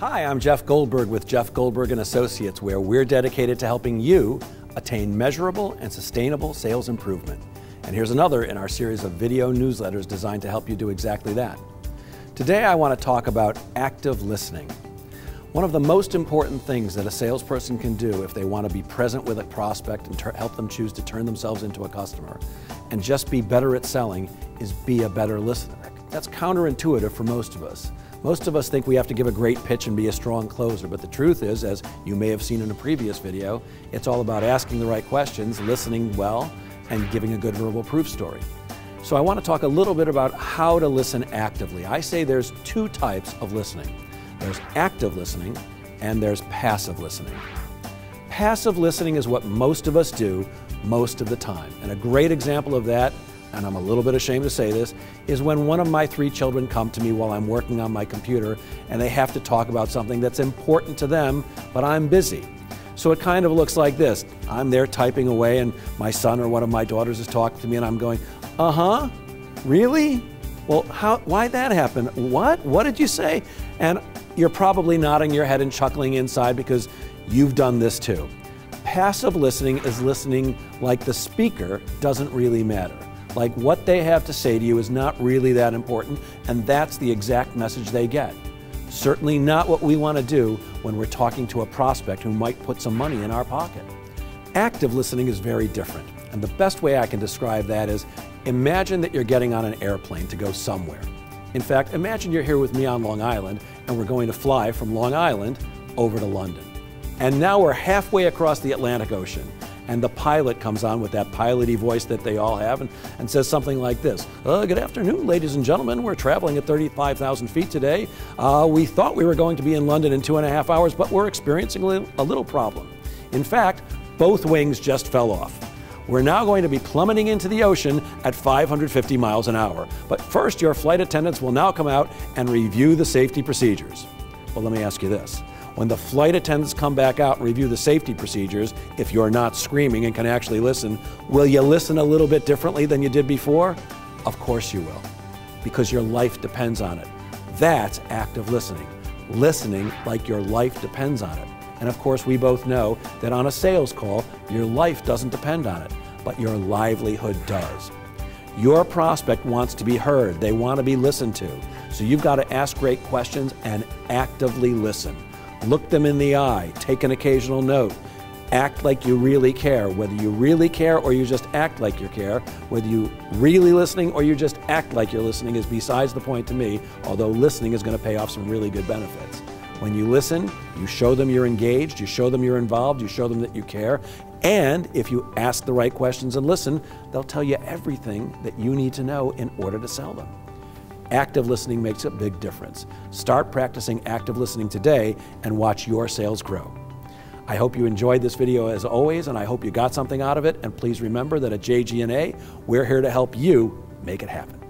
Hi, I'm Jeff Goldberg with Jeff Goldberg & Associates, where we're dedicated to helping you attain measurable and sustainable sales improvement. And here's another in our series of video newsletters designed to help you do exactly that. Today I want to talk about active listening. One of the most important things that a salesperson can do if they want to be present with a prospect and help them choose to turn themselves into a customer and just be better at selling is be a better listener. That's counterintuitive for most of us. Most of us think we have to give a great pitch and be a strong closer, but the truth is, as you may have seen in a previous video, it's all about asking the right questions, listening well, and giving a good verbal proof story. So I want to talk a little bit about how to listen actively. I say there's two types of listening. There's active listening and there's passive listening. Passive listening is what most of us do most of the time. And a great example of that, and I'm a little bit ashamed to say this, is when one of my 3 children come to me while I'm working on my computer and they have to talk about something that's important to them, but I'm busy. So it kind of looks like this. I'm there typing away and my son or one of my daughters is talking to me and I'm going, uh-huh, really? Well, why'd that happen? What did you say? And you're probably nodding your head and chuckling inside because you've done this too. Passive listening is listening like the speaker doesn't really matter. Like what they have to say to you is not really that important, and that's the exact message they get. Certainly not what we want to do when we're talking to a prospect who might put some money in our pocket. Active listening is very different, and the best way I can describe that is imagine that you're getting on an airplane to go somewhere. In fact, imagine you're here with me on Long Island and we're going to fly from Long Island over to London. And now we're halfway across the Atlantic Ocean. And the pilot comes on with that piloty voice that they all have and says something like this. Good afternoon, ladies and gentlemen. We're traveling at 35,000 feet today. We thought we were going to be in London in 2.5 hours, but we're experiencing a little problem. In fact, both wings just fell off. We're now going to be plummeting into the ocean at 550 miles an hour. But first, your flight attendants will now come out and review the safety procedures. Well, let me ask you this. When the flight attendants come back out and review the safety procedures, if you're not screaming and can actually listen, will you listen a little bit differently than you did before? Of course you will, because your life depends on it. That's active listening. Listening like your life depends on it. And of course, we both know that on a sales call, your life doesn't depend on it, but your livelihood does. Your prospect wants to be heard. They want to be listened to. So you've got to ask great questions and actively listen. Look them in the eye, take an occasional note, act like you really care. Whether you really care or you just act like you care, whether you really listening or you just act like you're listening is besides the point to me, although listening is going to pay off some really good benefits. When you listen, you show them you're engaged, you show them you're involved, you show them that you care, and if you ask the right questions and listen, they'll tell you everything that you need to know in order to sell them. Active listening makes a big difference. Start practicing active listening today and watch your sales grow. I hope you enjoyed this video as always, and I hope you got something out of it. And please remember that at JG&A, we're here to help you make it happen.